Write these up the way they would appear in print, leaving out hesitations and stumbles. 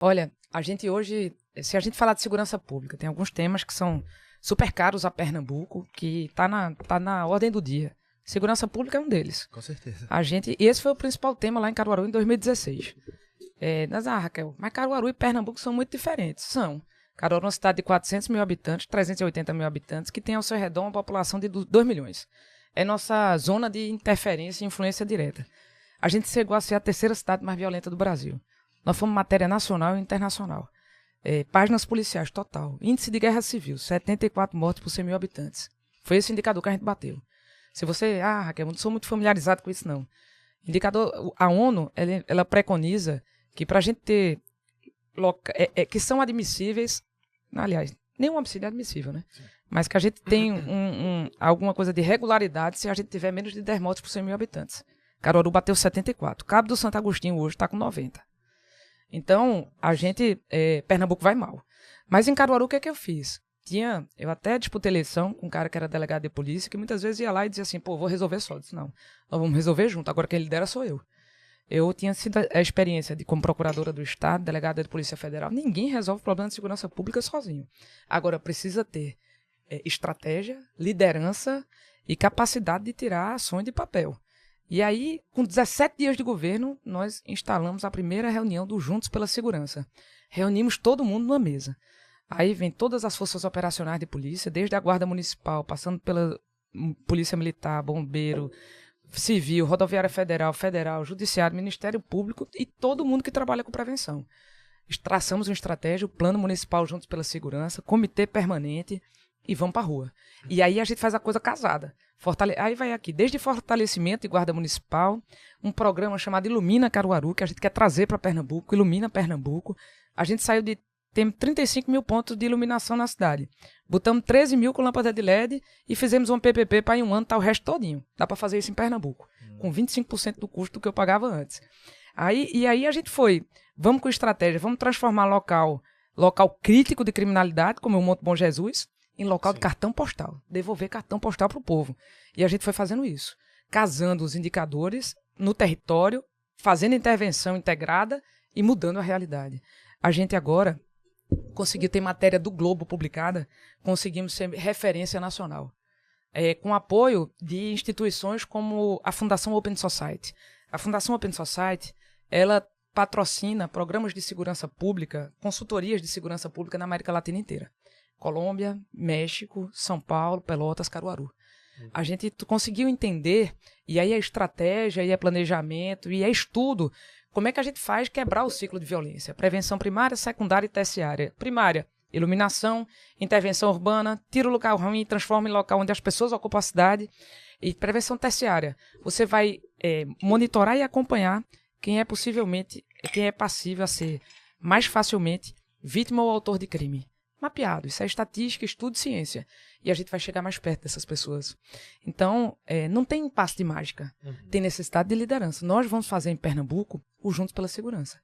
Olha, a gente hoje, se a gente falar de segurança pública, tem alguns temas que são super caros a Pernambuco, que tá na ordem do dia. Segurança pública é um deles. Com certeza. E esse foi o principal tema lá em Caruaru em 2016. Raquel, mas Caruaru e Pernambuco são muito diferentes. São. Caruaru é uma cidade de 400 mil habitantes, 380 mil habitantes, que tem ao seu redor uma população de 2 milhões. É nossa zona de interferência e influência direta. A gente chegou a ser a terceira cidade mais violenta do Brasil. Nós fomos matéria nacional e internacional. Páginas policiais, total. Índice de guerra civil, 74 mortes por 100 mil habitantes. Foi esse indicador que a gente bateu. Se você... Raquel, eu não sou muito familiarizado com isso, não. Indicador... A ONU, ela preconiza que para a gente ter... que são admissíveis... Aliás, nenhum homicídio é admissível, né? Sim. Mas que a gente tem alguma coisa de regularidade se a gente tiver menos de 10 mortes por 100 mil habitantes. Caruaru bateu 74. Cabo do Santo Agostinho hoje está com 90. Então, Pernambuco vai mal. Mas em Caruaru, o que é que eu fiz? Eu até disputei eleição com um cara que era delegado de polícia, que muitas vezes ia lá e dizia assim, vou resolver só. Eu disse, não, nós vamos resolver junto, agora quem lidera sou eu. Eu tinha sido a experiência de como procuradora do Estado, delegada de Polícia Federal. Ninguém resolve o problema de segurança pública sozinho. Agora, precisa ter estratégia, liderança e capacidade de tirar ações de papel. E aí, com 17 dias de governo, nós instalamos a primeira reunião do Juntos pela Segurança. Reunimos todo mundo numa mesa. Aí vem todas as forças operacionais de polícia, desde a Guarda Municipal, passando pela Polícia Militar, Bombeiro, Civil, Rodoviária Federal, Judiciário, Ministério Público e todo mundo que trabalha com prevenção. Traçamos uma estratégia, o Plano Municipal Juntos pela Segurança, Comitê Permanente e vamos para a rua. E aí a gente faz a coisa casada. Aí vai aqui, desde fortalecimento de guarda municipal, um programa chamado Ilumina Caruaru, que a gente quer trazer para Pernambuco, Ilumina Pernambuco. A gente tem 35 mil pontos de iluminação na cidade. Botamos 13 mil com lâmpada de LED e fizemos um PPP para em um ano tá o resto todinho. Dá para fazer isso em Pernambuco, com 25% do custo do que eu pagava antes. Aí a gente vamos com estratégia, vamos transformar local crítico de criminalidade, como o Monte Bom Jesus, em local de cartão postal, devolver cartão postal para o povo. E a gente foi fazendo isso, casando os indicadores no território, fazendo intervenção integrada e mudando a realidade. A gente agora conseguiu ter matéria do Globo publicada, conseguimos ser referência nacional, com apoio de instituições como a Fundação Open Society. A Fundação Open Society, ela patrocina programas de segurança pública, consultorias de segurança pública na América Latina inteira. Colômbia, México, São Paulo, Pelotas, Caruaru. A gente conseguiu entender, e aí é estratégia, e é planejamento, e é estudo, como é que a gente faz quebrar o ciclo de violência. Prevenção primária, secundária e terciária. Primária, iluminação, intervenção urbana, tira o local ruim e transforma em local onde as pessoas ocupam a cidade. E prevenção terciária, você vai monitorar e acompanhar quem é passível a ser mais facilmente vítima ou autor de crime. Mapeado, isso é estatística, estudo e ciência. E a gente vai chegar mais perto dessas pessoas. Então, não tem impasse de mágica. Tem necessidade de liderança. Nós vamos fazer em Pernambuco o Juntos pela Segurança.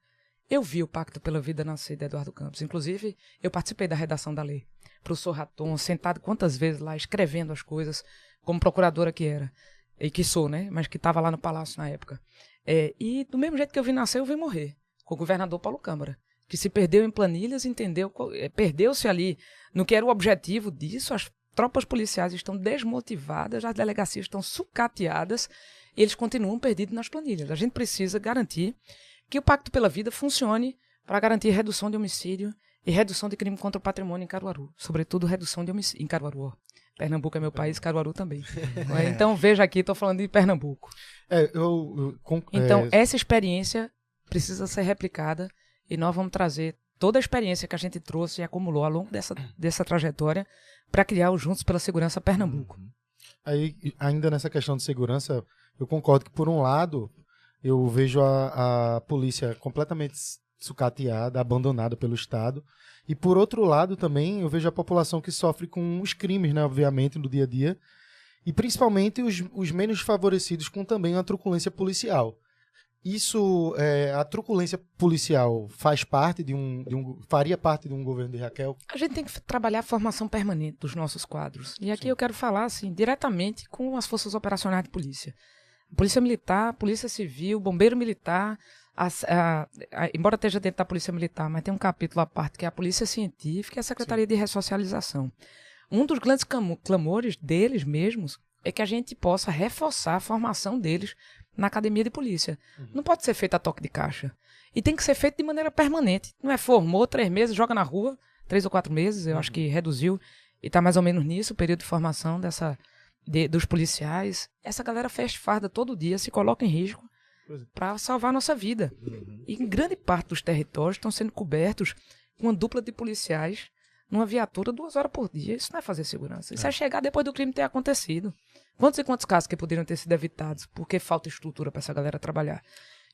Eu vi o Pacto pela Vida nascer de Eduardo Campos. Inclusive, eu participei da redação da lei. Professor Raton, sentado quantas vezes lá, escrevendo as coisas, como procuradora que era. E que sou, né? Mas que estava lá no Palácio na época. E do mesmo jeito que eu vi nascer, eu vi morrer. Com o governador Paulo Câmara, que se perdeu em planilhas, perdeu-se ali no que era o objetivo disso. As tropas policiais estão desmotivadas, as delegacias estão sucateadas, e eles continuam perdidos nas planilhas. A gente precisa garantir que o Pacto pela Vida funcione para garantir redução de homicídio e redução de crime contra o patrimônio em Caruaru. Sobretudo, redução de homicídio em Caruaru. Pernambuco é meu país, Caruaru também. Então, veja aqui, estou falando de Pernambuco. Então, essa experiência precisa ser replicada e nós vamos trazer toda a experiência que a gente trouxe e acumulou ao longo dessa trajetória para criar o Juntos pela Segurança Pernambuco. Aí, ainda nessa questão de segurança, eu concordo que, por um lado, eu vejo a polícia completamente sucateada, abandonada pelo Estado. E, por outro lado, também, eu vejo a população que sofre com os crimes, né, obviamente, no dia a dia. E, principalmente, os menos favorecidos com também a truculência policial. Isso, a truculência policial faria parte de um governo de Raquel? A gente tem que trabalhar a formação permanente dos nossos quadros. E aqui eu quero falar, assim, diretamente com as forças operacionais de polícia. Polícia Militar, Polícia Civil, Bombeiro Militar, embora esteja dentro da Polícia Militar, mas tem um capítulo à parte que é a Polícia Científica e a Secretaria de Ressocialização. Um dos grandes clamores deles mesmos é que a gente possa reforçar a formação deles na academia de polícia. Não pode ser feito a toque de caixa. E tem que ser feito de maneira permanente. Não é formou 3 meses, joga na rua, 3 ou 4 meses, eu acho que reduziu, e está mais ou menos nisso, o período de formação dos policiais. Essa galera fecha farda todo dia, se coloca em risco para salvar a nossa vida. E em grande parte dos territórios estão sendo cobertos com uma dupla de policiais numa viatura 2 horas por dia. Isso não é fazer segurança. Isso é chegar depois do crime ter acontecido. Quantos e quantos casos que poderiam ter sido evitados porque falta estrutura para essa galera trabalhar?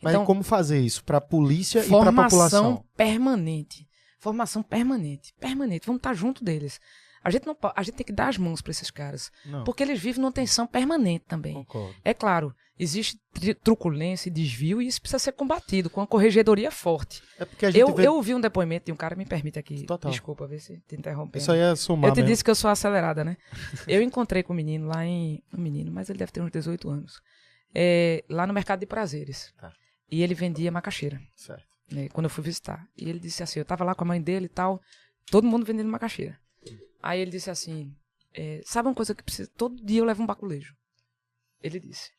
Mas Então, como fazer isso para a polícia e para a população? Formação permanente. Formação permanente. Permanente. Vamos estar junto deles. A gente tem que dar as mãos para esses caras. Não. Porque eles vivem numa tensão permanente também. Concordo. É claro, existe truculência e desvio e isso precisa ser combatido com uma corregedoria forte. É porque a gente Eu ouvi um depoimento de um cara, me permite aqui, Total. Desculpa, ver se te interrompendo. Isso aí é somar Eu te mesmo. disse que eu sou acelerada, né? Eu encontrei com um menino lá um menino, mas ele deve ter uns 18 anos. Lá no Mercado de Prazeres. Tá. E ele vendia macaxeira, Certo. né, quando eu fui visitar. E ele disse assim, eu tava lá com a mãe dele e tal, todo mundo vendendo macaxeira. Aí ele disse assim, sabe uma coisa que precisa? Todo dia eu levo um baculejo. Ele disse,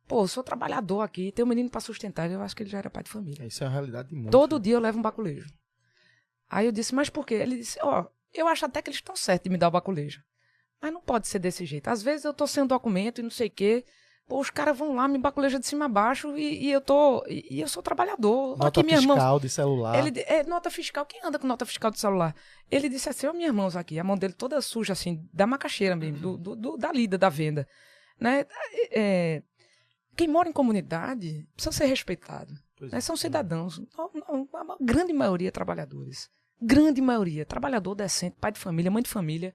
pô, eu sou trabalhador aqui, tem um menino pra sustentar. Eu acho que ele já era pai de família. Isso é uma realidade de muitos. Todo dia eu levo um baculejo. Aí eu disse, mas por quê? Ele disse, eu acho até que eles estão certos de me dar o baculejo. Mas não pode ser desse jeito. Às vezes eu tô sem documento e não sei o quê. Pô, os caras vão lá, me baculejam de cima a baixo e eu sou trabalhador. Nota Aqui, minhas mãos. fiscal de celular. Nota fiscal, quem anda com nota fiscal de celular? Ele disse assim, ó, minhas mãos aqui, a mão dele toda suja, assim, da macaxeira mesmo, da lida, da venda. Né? Quem mora em comunidade precisa ser respeitado. Né? São cidadãos, a grande maioria trabalhadores. Grande maioria, trabalhador decente, pai de família, mãe de família,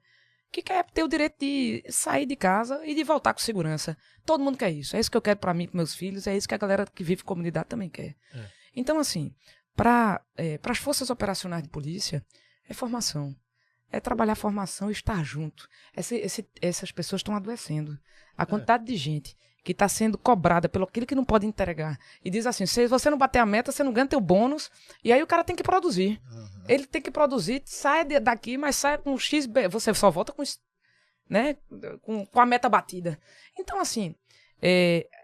que quer ter o direito de sair de casa e de voltar com segurança. Todo mundo quer isso. É isso que eu quero para mim, para meus filhos, é isso que a galera que vive em comunidade também quer. Então, assim, para as forças operacionais de polícia, é formação. É trabalhar formação e estar junto. Essas pessoas estão adoecendo. A quantidade de gente que está sendo cobrada pelo aquilo que não pode entregar. E diz assim, se você não bater a meta, você não ganha teu bônus. E aí o cara tem que produzir. Ele tem que produzir, sai daqui, mas sai com X... Você só volta com, né, com a meta batida. Então, assim,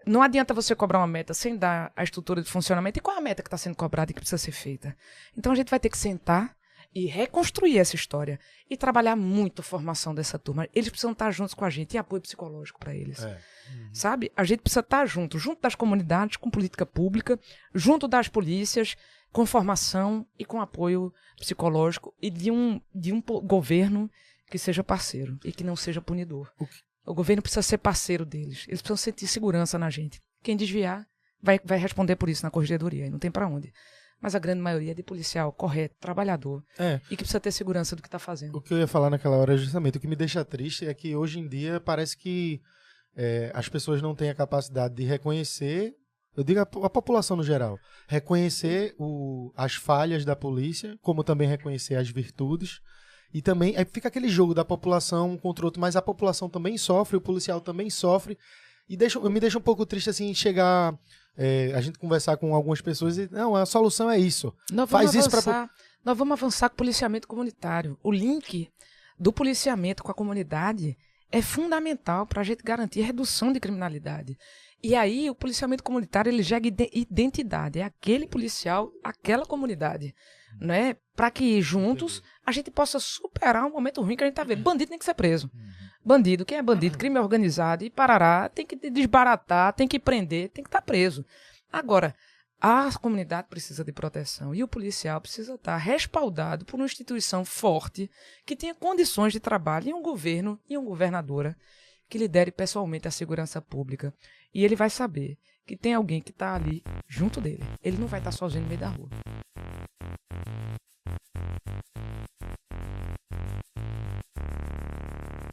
não adianta você cobrar uma meta sem dar a estrutura de funcionamento. E qual é a meta que está sendo cobrada e que precisa ser feita? Então, a gente vai ter que sentar e reconstruir essa história e trabalhar muito a formação dessa turma. Eles precisam estar juntos com a gente e apoio psicológico para eles. Sabe? A gente precisa estar junto das comunidades, com política pública, junto das polícias, com formação e com apoio psicológico e de um governo que seja parceiro e que não seja punidor. O governo precisa ser parceiro deles. Eles precisam sentir segurança na gente. Quem desviar vai responder por isso na corregedoria e não tem para onde. Mas a grande maioria é de policial correto, trabalhador, e que precisa ter segurança do que está fazendo. O que eu ia falar naquela hora é justamente, o que me deixa triste é que hoje em dia parece que as pessoas não têm a capacidade de reconhecer, eu digo a população no geral, reconhecer as falhas da polícia, como também reconhecer as virtudes, e também fica aquele jogo da população um contra o outro, mas a população também sofre, o policial também sofre, e me deixa um pouco triste assim chegar... a gente conversar com algumas pessoas e não, a solução é isso. Nós vamos avançar com o policiamento comunitário. O link do policiamento com a comunidade é fundamental para a gente garantir a redução de criminalidade. E aí o policiamento comunitário ele gera identidade. É aquele policial, aquela comunidade. Né? Para que juntos a gente possa superar um momento ruim que a gente está vendo. Bandido tem que ser preso. Bandido, quem é bandido, crime organizado e parará, tem que desbaratar, tem que prender, tem que estar preso. Agora, a comunidade precisa de proteção e o policial precisa estar respaldado por uma instituição forte que tenha condições de trabalho e um governo e uma governadora que lidere pessoalmente a segurança pública. E ele vai saber que tem alguém que está ali junto dele. Ele não vai estar sozinho no meio da rua.